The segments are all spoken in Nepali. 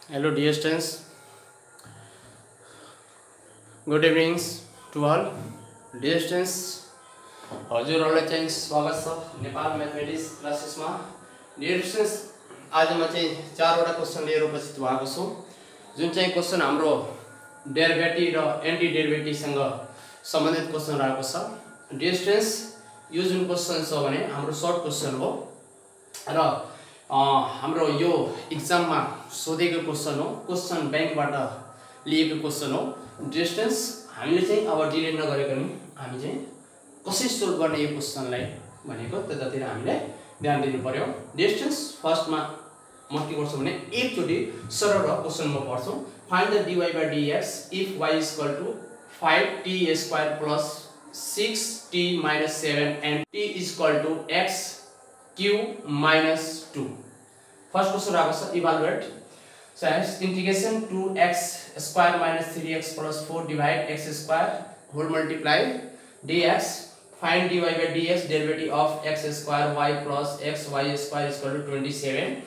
Hello dear students, good evenings to all. Dear students, हजुरहरुलाई चाहिँ स्वागत छ नेपाल म्याथमेटिक्स क्लासेसमा। डियर स्टुडेन्ट्स, आज म चाहिँ चारवटा क्वेशन लिएर उपस्थित भएको छु, जुन चाहिँ क्वेशन हाम्रो डेरिभेटिभ र एन्टी डेरिभेटिभसँग सम्बन्धित क्वेशन रहेको छ। डियर स्टुडेन्ट्स, यो जुन क्वेशन छ भने हाम्रो सर्ट क्वेशन हो र हाम्रो यो एक्जाममा सोधेको क्वेशन हो, क्वेशन बैंकबाट लिएको क्वेशन हो। डियर स्टुडेन्ट्स, हामीले चाहिँ अब डिले नगरिकन हामी चाहिँ कसरी सोल्भ गर्ने यो क्वेशनलाई भनेको त्यतातिर हामीले ध्यान दिनु पर्यो। डियर स्टुडेन्ट्स, फर्स्टमा म के गर्छु भने एकचोटी सरल क्वेशन म पढ्छु। Find the dy by dx if y is equal to 5t square plus 6t minus 7 and t is equal to x cube minus 2. First question राखा evaluate. So as integration 2x square minus 3x plus 4 divide x square whole multiply dx. Find dy by dx derivative of x square y plus x y square is equal to 27.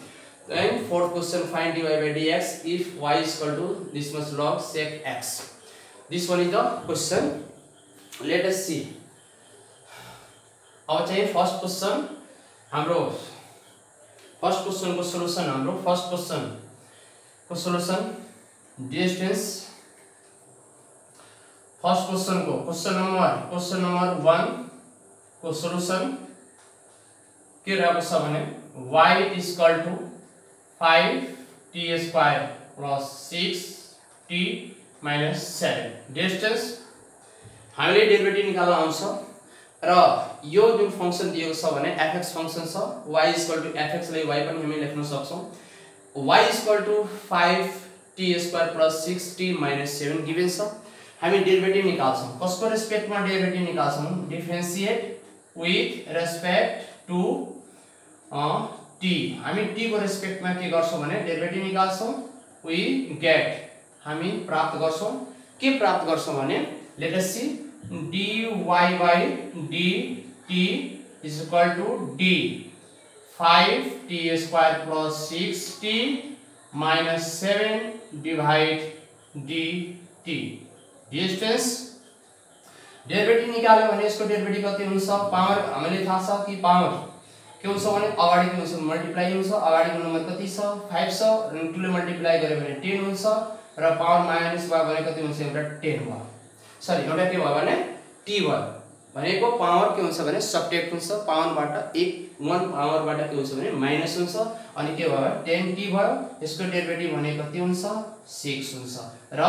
Then fourth question, find dy by dx if y is equal to this much log sec x. This one is the question. Let us see. अब चाहिँ फर्स्ट क्वेशन हाम्रो फर्स्ट क्वेशन को सोल्युसन हाम्रो फर्स्ट क्वेशन को solution. Dear students, first question को क्वेशन नंबर 1 को सोल्युसन के रहेको छ भने y is equal to 5t square plus 6t minus 7. Dear students, हामीले डेरिभेटिभ निकाल्न आउँछ र यो जुन फंक्शन दिएको छ भने fx फंक्शन छ, y is equal to fx लाई y पनि हामी लेख्न सक्छौं। y is equal to 5t square plus 6t minus 7 given छ। हामी डेरिभेटिभ निकाल्छौं। कसको रेस्पेक्टमा डेरिभेटिभ निकाल्छौं? Differentiate with respect to t। हामी t को रेस्पेक्टमा के गर्छौं भने डेरिभेटिभ निकाल्छौं। वी गेट, हामी प्राप्त गर्छौं। के प्राप्त गर्छौं भने let us see dy by dt is equal to d 5t square plus 6t minus 7 divide dt. Distance derivative निकाल्यो भने यसको डेरिभेटिभ कति हुन्छ? पावर हामीले थाहा छ कि पावर के हुन्छ भने अगाडि के हुन्छ मल्टिप्लाई हुन्छ। अगाडिको नम्बर कति छ? 5 छ र 2 ले मल्टिप्लाई गर्यो भने 10 हुन्छ र पावर माइनस भयो भने कति हुन्छ? एउटा 10 भयो। सरी, एउटा के भयो भने t भयो। भनेको पावर के हुन्छ भने सबट्र्याक्ट हुन्छ। पावरबाट 1 पावरबाट के हुन्छ भने माइनस हुन्छ अनि के भयो? 10t भयो। यसको डेरिभेटिभ भने कति हुन्छ? 6 हुन्छ र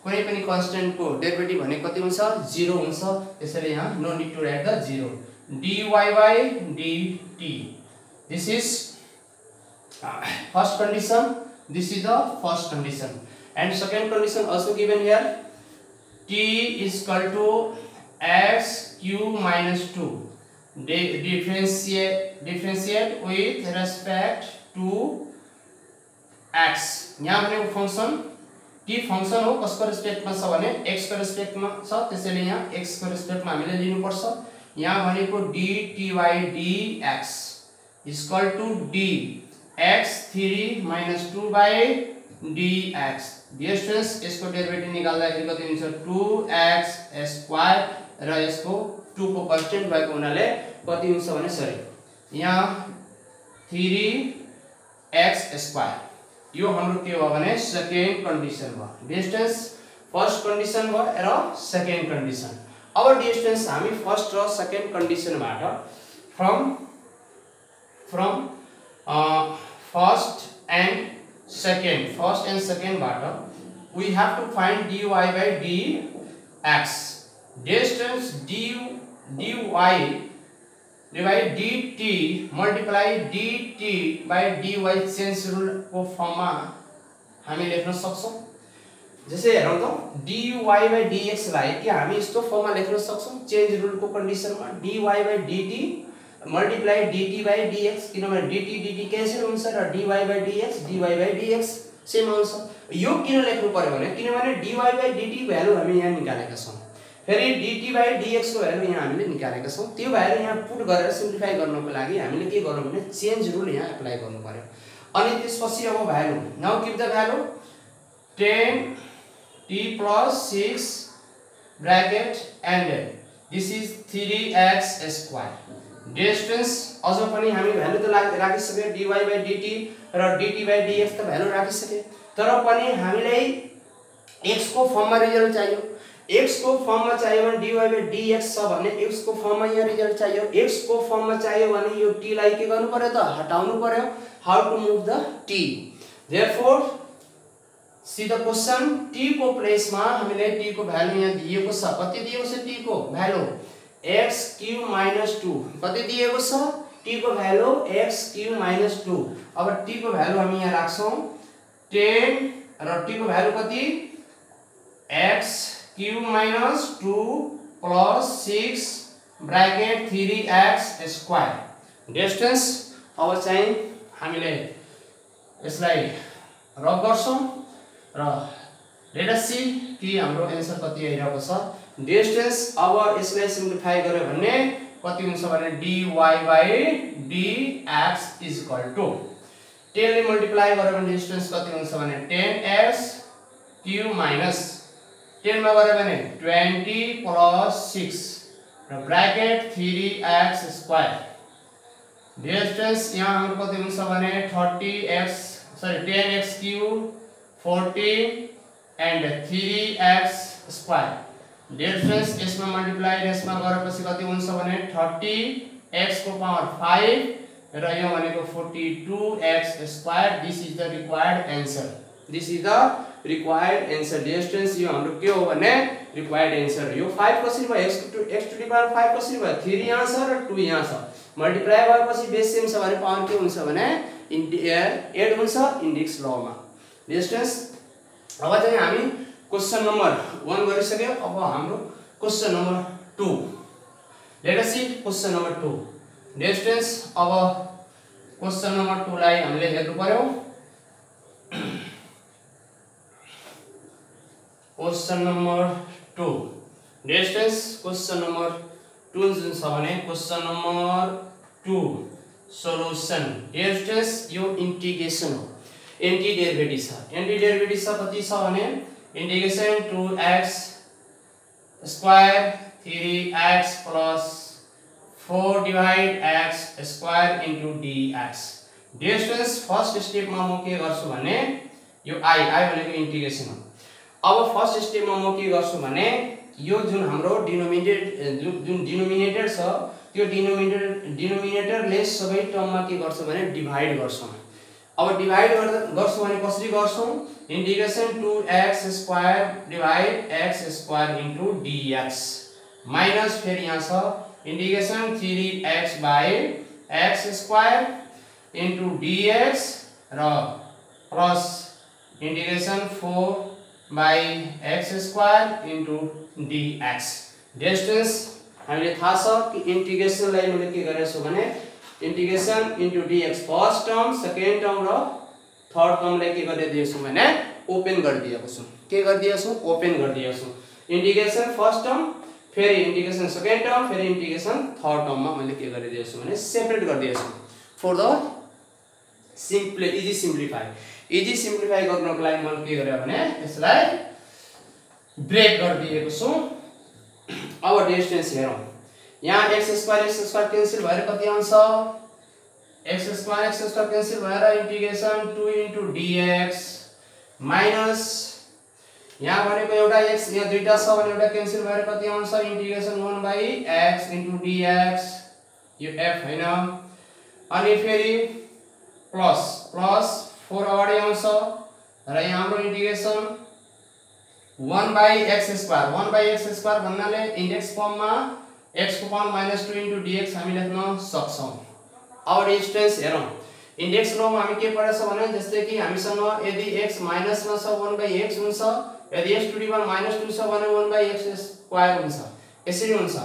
कुनै पनि कन्स्टेन्ट को डेरिभेटिभ भने कति हुन्छ? 0 हुन्छ। त्यसैले यहाँ no need to write the 0। dy by dt, this is first condition, this is the first condition, and second condition also given here. T is equal to x cube minus 2. Differentiate with respect to x. यहाँ भनेको फंक्शन t फंक्शन हो। कसको रेस्पेक्टमा छ भने x को रेस्पेक्टमा छ। त्यसैले यहाँ x को रेस्पेक्टमा हामीले लिनु पर्छ। यहाँ भनेको dt by dx is equal to d x3 minus 2 by dx. Dear students, यसको डेरिभेटिभ निकाल्दाखेरि कति हुन्छ? 2x स्क्वायर र यसको 2 को कन्स्टेन्ट भएको हुनाले कति हुन्छ भने सरी यहाँ 3x स्क्वायर। यो हाम्रो के हो भने सेकेन्ड कन्डिसन भयो। डियर स्टुडेन्ट्स, फर्स्ट कन्डिसन भयो र सेकेन्ड कन्डिसन। अब डियर स्टुडेन्ट्स, हामी फर्स्ट र सेकेन्ड कन्डिसनबाट फ्रम फर्स्ट एन्ड सेकेन्ड बाट we have to find dy by dx. Dear students, dy by dt multiply dt by dy change rule को फर्ममा हामी लेख्न सक्छौं। जसै हेरौं त dy by dx लाई के हामी यस्तो फर्ममा लेख्न सक्छौं चेन्ज रुल को कन्डिसनमा dy by dt multiply dt by dx, किनभने dt क्यान्सल हुन्छ र dy by dx सेम आउँछ। यो किन लेख्नु पर्यो भने किनभने dy by dt भ्यालु हामी यहाँ निकालेका छौं, फेरि dt by dx को भ्यालु यहाँ हामीले निकालेका छौं। त्यो भ्यालु यहाँ पुट गरेर सिम्प्लिफाई गर्नको लागि हामीले के गर्नु भने चेन्ज रुल यहाँ अप्लाई गर्नु पर्यो। अनि त्यसपछि अब value now give the value 10t plus 6 bracket and this is 3x square. Distance अझ पनि हामी भ्यालु त राखिसके dy by dt र dt by dx त भ्यालु राखिसके तर पनि हामीलाई x को फर्ममा रिजल्ट चाहियो x को फर्ममा चाहियो भने dy by dx छ भने x को फर्ममा यहाँ रिजल्ट चाहियो x को फर्ममा चाहियो भने यो t लाई के गर्नु पर्यो त हटाउनु पर्यो how to move the t therefore see the question t को प्लेसमा हामीले t को भ्यालु यहाँ दिएको छ कति दिएको छ t को भ्यालु x cube minus 2 कति दिएको छ t को भ्यालु x cube minus 2 अब t को भ्यालु हामी यहाँ राख्छौं 10 र t को भ्यालु कति x cube minus 2 plus 6 bracket 3x square distance अब चाहिँ हामीले यसलाई रब गर्छौं र लेट अस सी कि हाम्रो आन्सर कति आइरहेको छ डिस्टेंस अब यसलाई सिम्प्लिफाई गर्यो भने कति हुन्छ भने dy by dx is equal to 10 ले मल्टिप्लाई गर्यो भने डिस्टेंस कति हुन्छ भने 10x cube minus 10 मा गर्यो भने 20 plus 6 र ब्रैकेट 3x square डिस्टेंस यहाँ हाम्रो कति हुन्छ भने 10x cube 40 and 3x square difference यसमा मल्टिप्लाई यसमा गरेपछि कति हुन्छ भने 30x को पावर 5 र यो भनेको 42x square this is the required answer this is the required answer distance यो हाम्रो के हो भने रिक्वायर्ड आन्सर यो 5 कसरी भयो x टु द पावर 5 कसरी भयो 3 यहाँ छ र 2 यहाँ छ मल्टिप्लाई गरेपछि बेस सेम छ भने पावर के हुन्छ भने एड हुन्छ इन्डेक्स ल मा डिस्टेंस अब चाहिँ हामी क्वेशन नंबर 1 गरिसक्यो अब हाम्रो question number 2 let us see question number 2 distance अब क्वेशन नंबर 2 लाई हामीले हेर्नु पर्यो question number 2 distance question number 2 जुन छ भने क्वेशन नंबर 2 सोलुसन डिस्टेंस यो इंटीग्रेसन हो एंटी डेरिवेटिभ छ कति छ भने integration 2x square 3x plus 4 divide x square into dx distance first step मा म के गर्छु भने यो i भनेको इंटीग्रेसन हो अब फर्स्ट स्टेप मा म के गर्छु भने यो जुन हाम्रो डिनोमिनेटर छ त्यो डिनोमिनेटरले सबै टर्ममा के गर्छ भने डिवाइड गर्छौं अब डिवाइड गर्छौं भने कसरी गर्छौं integration 2x square divide x square into dx minus फेरि यहाँ छ integration 3x by x square into dx र plus integration 4 by x square into dx distance हामीले थाहा छ कि इंटीग्रेशन लाई मैले के गरेको छु भने integration into dx first term second term र थर्ड टर्म लाई के गरिदिएको छु भने ओपन गरिदिएको छु के गरिदिएको छु ओपन गरिदिएको छु इंटीग्रेशन फर्स्ट टर्म फेरि इंटीग्रेशन सेकेन्ड टर्म फेरि इंटीग्रेशन थर्ड टर्म मा मैले के गरिदिएको छु भने सेपरेट गरिदिएको छु फर द इजी सिम्प्लिफाई गर्नको लागि मैले के गरे भने यसलाई ब्रेक गरिदिएको छु अब डिस्टेंस हेरौं यहाँ x स्क्वायर क्यान्सल भएर कति आउँछ x स्क्वायर क्यान्सल भएर इंटीग्रेशन 2 into dx माइनस यहाँ भनेको एउटा x यहाँ दुईटा छ भने एउटा क्यान्सल भएर कति आउँछ integration 1 by x into dx यो f हैन अनि फेरि प्लस 4 अगाडि आउँछ र यहाँ हाम्रो इंटीग्रेशन 1 by x स्क्वायर भन्नाले इंडेक्स फर्ममा x को पावर -2 into dx हामी लेख्न सक्छौं अब डिस्टेंस हेरौं इंडेक्स ल मा हामी के पढेछ भने जस्तै कि हामीसँग यदि x माइनस मा छ 1 by x हुन्छ यदि x टु द पावर -2 छ भने 1 by x स्क्वायर हुन्छ यसरी हुन्छ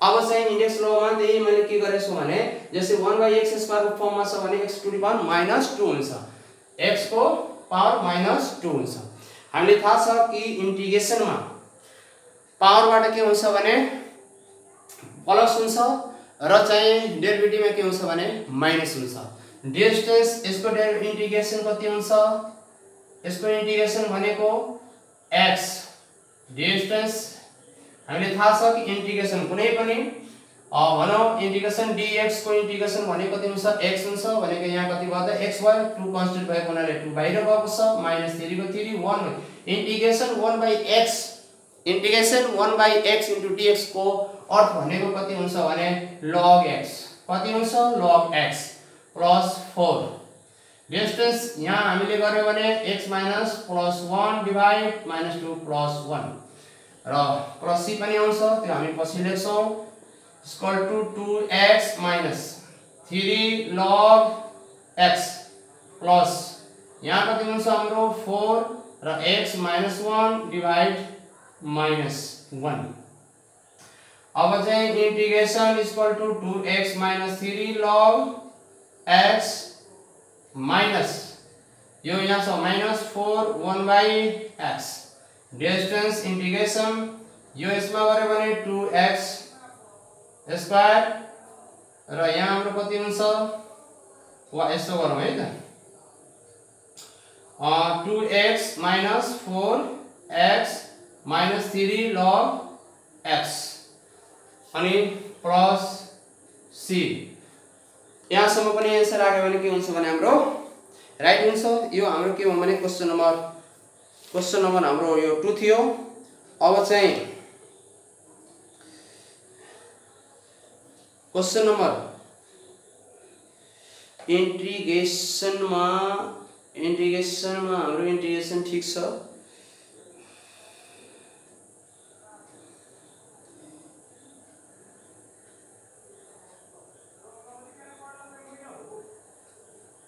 अब चाहिँ इंडेक्स ल मा त्यही मैले के गरेछु भने जस्तै 1 by x स्क्वायर को फर्ममा छ भने x टु द पावर -2 हुन्छ x को पावर -2 हुन्छ हामीले थाहा छ कि इंटीग्रेशन मा पावरबाट के हुन्छ भने प्लस हुन्छ र चाहिँ डेरिभेटिभ मा के हुन्छ भने माइनस हुन्छ डिस्टेंस यसको इन्टिग्रेसन कति हुन्छ? यसको इन्टिग्रेसन भनेको x डिस्टेंस हामीले थाहा छ कि इन्टिग्रेसन कुनै पनि भनौं इन्टिग्रेसन dx को इन्टिग्रेसन भनेको कति हुन्छ? x हुन्छ भनेको यहाँ कति भयो त x भयो 2 कन्स्टेन्ट भएको हुनाले 2 बाहिर गएको छ -3 को 3 1 integration 1/x integration 1/x * dx को अर्थ भनेको कति हुन्छ भने log x कति हुन्छ log x + 4 डिस्टेंस यहाँ हामीले गर्यो भने x - +1 डिवाइड -2 + 1 र प्लस c पनि आउँछ त्यो हामी पछि लेख्छौं = 2x - 3 log x प्लस यहाँ कति हुन्छ हाम्रो 4 र x - 1 डिवाइड -1 अब चाहिँ integration = 2x - 3 log x minus यो यहाँ छ -4 1/x डिस्टेंस इन्टिग्रेसन यो यसमा गरे भने 2x स्क्वायर र यहाँ हाम्रो कति हुन्छ वा यसो गरौँ है त 2x - 4x - 3 log x अनि प्लस c यहाँसम्म पनि आन्सर आयो भने के हुन्छ भने हाम्रो राइट हुन्छ यो हाम्रो के हो भने क्वेशन नम्बर हाम्रो यो 2 थियो अब चाहिँ क्वेशन नम्बर इन्टिग्रेसनमा हाम्रो इन्टिग्रेसन ठीक छ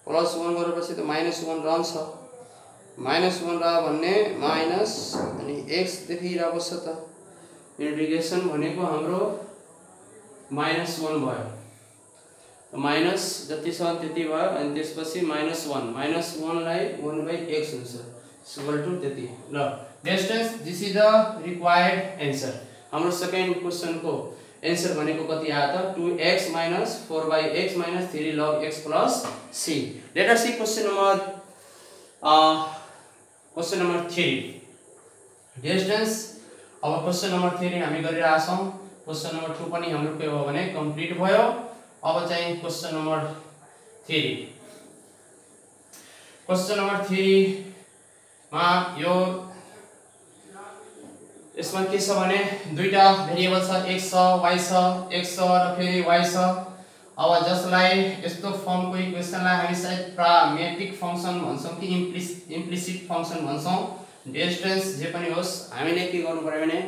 +1 गरेपछि त -1 रहन्छ -1 रह्यो भन्ने माइनस अनि x देखिरहेको छ त इन्टिग्रेसन भनेको हाम्रो -1 भयो माइनस जति छ त्यति भयो अनि त्यसपछि -1 लाई 1/x हुन्छ त्यति ल distance this is the required answer हाम्रो सेकेन्ड क्वेशन को आन्सर भनेको कति आयो त 2x - 4/x - 3 log x plus c let us see question number 3 distance अब क्वेशन नम्बर 3 हामी गरिरहेका छौं क्वेशन नम्बर 2 पनि हाम्रो के हो भने कम्प्लिट भयो अब चाहिँ क्वेशन नम्बर 3 मा यो यसमा के छ भने दुईटा भेरिएबल छ x छ y छ x छ र फेरि y छ अब जसलाई यस्तो फर्मको इक्वेसनलाई हामी सायद प्रामेट्रिक फंक्सन भन्छौं कि इम्प्लिसिट फंक्सन भन्छौं डिस्टेंस जे पनि होस् हामीले के गर्नु पर्यो भने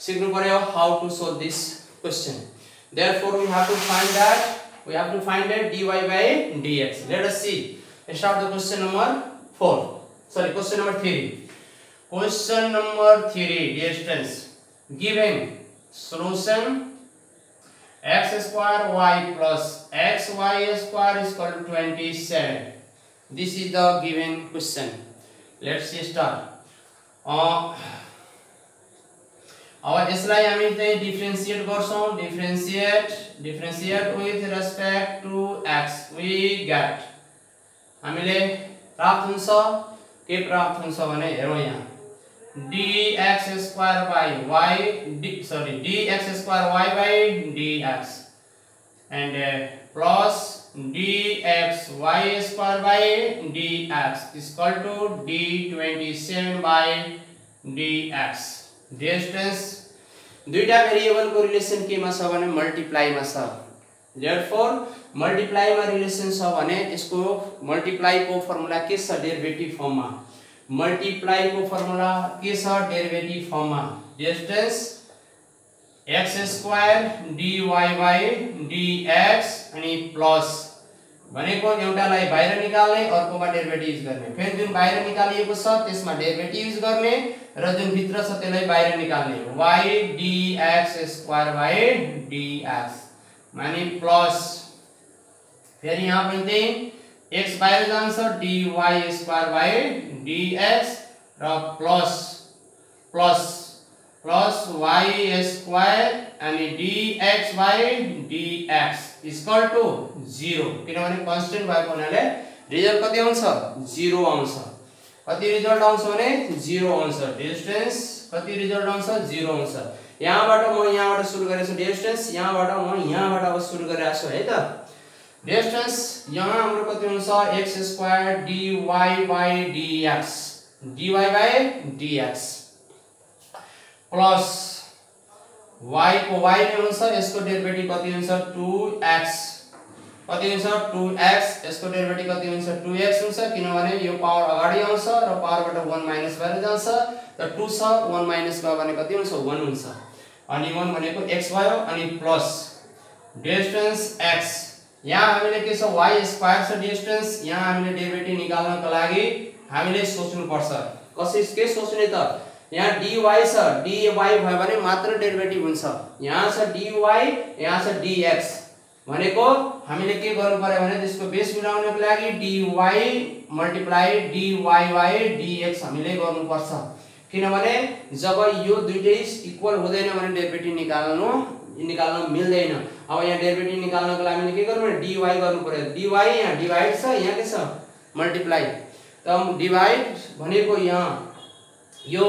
सिक्नु पर्यो how to solve this question therefore we have to find that dy by dx let us see start the question number 3 question number 3 distance given solution x square y plus xy square is equal to 27 this is the given question let's see start अब यसलाई हामी चाहिँ डिफरेंशिएट गर्छौं differentiate with respect to x we get हामीले प्राप्त हुन्छ के प्राप्त हुन्छ भने हेरौं यहाँ dx square by y dx square y by dx and plus dxy square by dx is equal to d27 by dx distance दुईटा भेरिएबल को रिलेसन केमा छ भने मल्टिप्लाई मा छ therefore मल्टिप्लाई मा रिलेसन छ भने यसको मल्टिप्लाई को फर्मुला के छ डेरिभेटिभ फर्ममा मल्टिप्लाई को फर्मुला के छ डेरिभेटिभ फर्ममा distance x square dy by dx अनि प्लस भनेको एउटालाई बाहिर निकाल्ने अर्कोमा डेरिभेटिभ गर्ने फेरि जुन बाहिर निकालिएको छ त्यसमा डेरिभेटिभ गर्ने र जुन भित्र छ त्यसलाई बाहिर निकाल्ने y dx square by dx माने प्लस फेरि यहाँ पनि त्यही x बाहिर जान्छ dy स्क्वायर by dx र प्लस प्लस y स्क्वायर अनि dx by dx equal to 0 किनभने कन्स्टेन्ट भएको हुनाले रिजल्ट कति आउँछ 0 आउँछ कति रिजल्ट आउँछ भने 0 आउँछ डिस्टेन्स कति रिजल्ट आउँछ 0 आउँछ यहाँबाट म यहाँबाट सुरु गरेछु डिस्टेन्स यहाँबाट म यहाँबाट अब सुरु गरेको छु है त डिस्टेन्स यहाँ हाम्रो कति हुन्छ x square dy by dx dy by dx plus y को y नै हुन्छ यसको डेरिभेटिभ कति हुन्छ 2x कति हुन्छ 2x यसको डेरिभेटिभ कति हुन्छ 2x हुन्छ किनभने यो पावर अगाडि आउँछ र पावरबाट 1 माइनस भएर जान्छ त 2 छ 1 माइनस भयो भने कति हुन्छ 1 हुन्छ अनि 1 भनेको x भयो अनि प्लस डिस्टेन्स x यहाँ हामीले के छ y स्क्वायर छ डिस्टेन्स यहाँ हामीले डेरिभेटिभ निकाल्नको लागि हामीले सोच्नु पर्छ कसरी के सोच्ने त यहाँ dy छ dy भयो भने मात्र डेरिभेटिभ हुन्छ यहाँ छ dy यहाँ छ dx भनेको हामीले के गर्नु पर्यो भने त्यसको बेस मिलाउनको लागि dy multiply dy by dx हामीले गर्नु पर्छ किनभने जब यो दुईटै इक्वल हुँदैन भने डेरिभेटिभ निकाल्न मिल्दैन अब यहाँ डेरिभेटिभ निकाल्नको लागि हामीले के गर्नु पर्यो dy गर्नु पर्यो dy यहाँ डिवाइड छ यहाँ के छ मल्टिप्लाई त डिवाइड भनेको यहाँ यो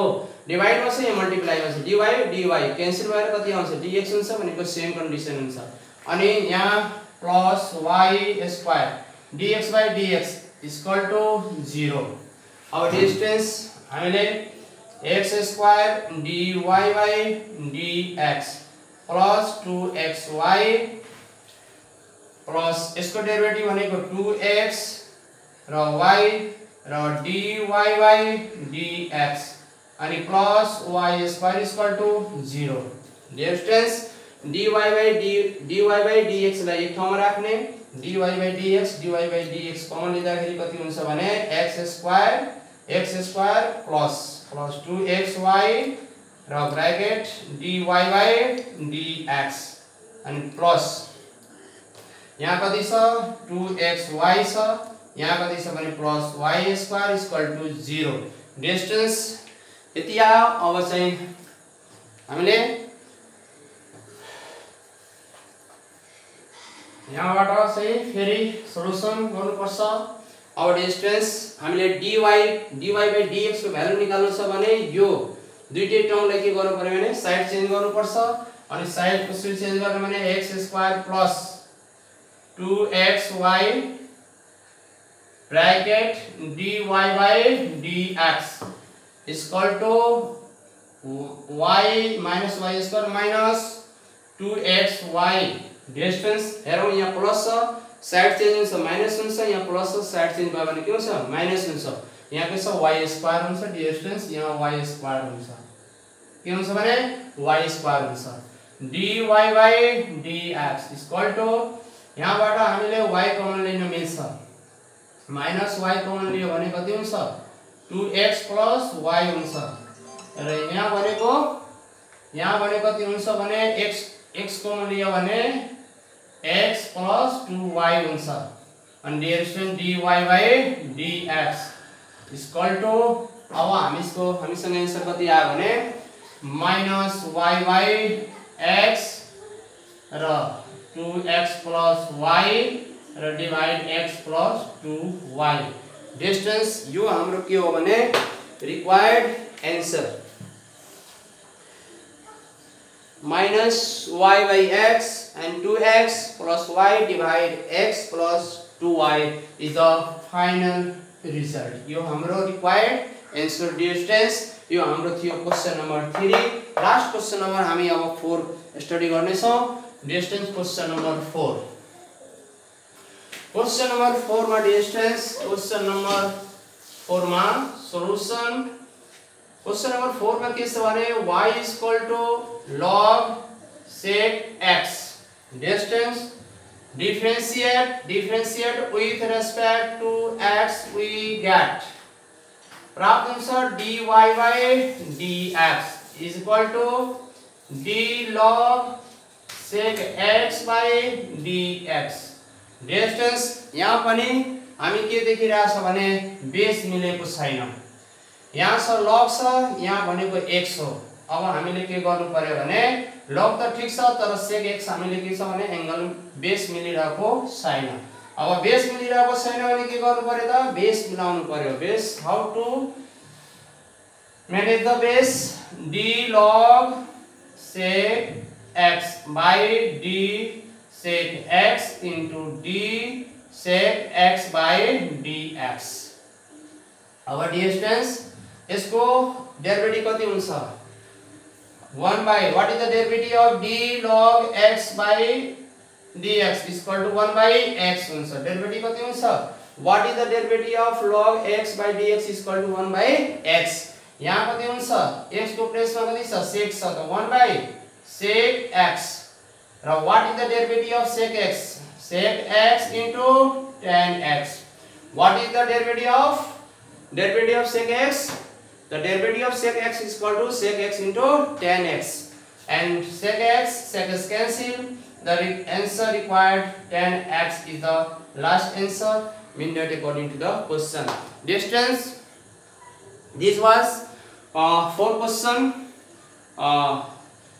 डिवाइड मा छ यहाँ मल्टिप्लाई मा छ dy क्यान्सल भएर कति आउँछ dx हुन्छ भनेको सेम कन्डिसन हुन्छ अनि यहाँ plus y square dx by dx equal to 0 अब डिस्टेन्स हामीले x square dy by dx plus 2xy plus यसको डेरिभेटिभ भनेको 2x र y र dy बाइ dx अनि plus y square equal to 0 distance dy by dx लाई एक ठाउँमा राख्ने dy बाइ dx कमन लिँदाखेरि कति हुन्छ भने x स्क्वायर प्लस 2xy र ब्रैकेट dy बाइ dx अनि प्लस यहाँ कति छ 2xy छ यहाँ कति छ भने plus y square equal to 0 distance यति आयो अब चाहिँ हामीले यहाँबाट चाहिँ फेरि सोलुसन गर्नुपर्छ अब डिस्टेन्स हामीले dy बाइ dx को भ्यालु निकाल्नु छ भने यो दुईटै टर्मलाई के गर्नु पर्यो भने साइड चेन्ज गर्नुपर्छ अनि साइड को सुई चेन्ज गर्नु भने x square plus 2xy bracket dy by dx equal to y minus y square minus 2xy distance हेरौं यहाँ प्लस छ साइड चेन्ज हुन्छ माइनस हुन्छ यहाँ प्लस छ साइड चेन्ज भयो भने के हुन्छ माइनस हुन्छ यहाँ के छ y स्क्वायर हुन्छ डिस्टेन्स यहाँ y स्क्वायर हुन्छ के हुन्छ भने y स्क्वायर हुन्छ dy by dx equal to यहाँबाट हामीले y कमन लिन मिल्छ माइनस y कमन लियो भने कति हुन्छ 2x प्लस y हुन्छ र यहाँ भनेको कति हुन्छ भने x कमन लियो भने x प्लस 2y हुन्छ अनि distance dy by dx equal to अब हामीसँग आन्सर कति आयो भने माइनस y बाइ x र 2x प्लस y र divide x plus 2y distance यो हाम्रो के हो भने required answer minus y by x and 2x plus y divide x plus 2y is the final result यो हाम्रो required answer distance यो हाम्रो थियो question number 3 last question number हामी अब 4 स्टडी गर्ने छौं distance question number 4 question number 4 मा डिस्टेन्स क्वेशन नम्बर 4 मा सोलुसन क्वेशन नंबर 4 में के सवाल है y equal to log sec x distance differentiate with respect to x we get प्राप्त answer dy by dx is equal to d log sec x by dx distance यहाँ पनि हामी के देखिरहेको छ भने बेस मिलेको छैन यहाँ छ log छ यहाँ भनेको x हो अब हामीले के गर्नु पर्यो भने लग त ठीक छ तर sec x हामीले के छ भने एंगल बेस मिलिरहेको छैन। अब बेस मिलिरहेको छैन भने के गर्नु पर्यो त बेस मिलाउनु पर्यो। Base how to manage the base d log sec x by d sec x into d sec x by dx। अब डिस्टेंस यसको डेरिवेटिभ कति हुन्छ 1 by what is the derivative of d log x by dx is equal to 1 by x हुन्छ। डेरिवेटिभ कति हुन्छ what is the derivative of log x by dx is equal to 1 by x। यहाँ कति हुन्छ x को प्लेसमा कति छ sec छ त 1 by sec x र what is the derivative of sec x sec x into tan x। what is the derivative of sec x the derivative of sec x is equal to sec x into tan x and sec x cancel the answer required tan x is the last answer measured according to the question। Distance this was 4 question।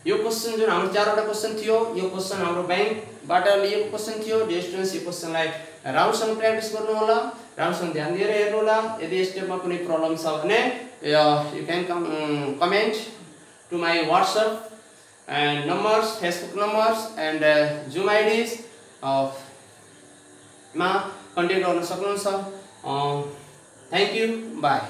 यो क्वेशन जुन हाम्रो चारवटा क्वेशन थियो यो क्वेशन हाम्रो बैंकबाट लिएको क्वेशन थियो। डिस्टेंस यो क्वेशनलाई राम्रोसँग प्र्याक्टिस गर्नु होला राम्रोसँग ध्यान दिएर हेर्नु होला। यदि स्टेपमा कुनै प्रब्लम छ भने you can comment to my WhatsApp and numbers Facebook numbers and Zoom IDs मा कन्ट्याक्ट गर्न सक्नुहुन्छ। Thank you bye.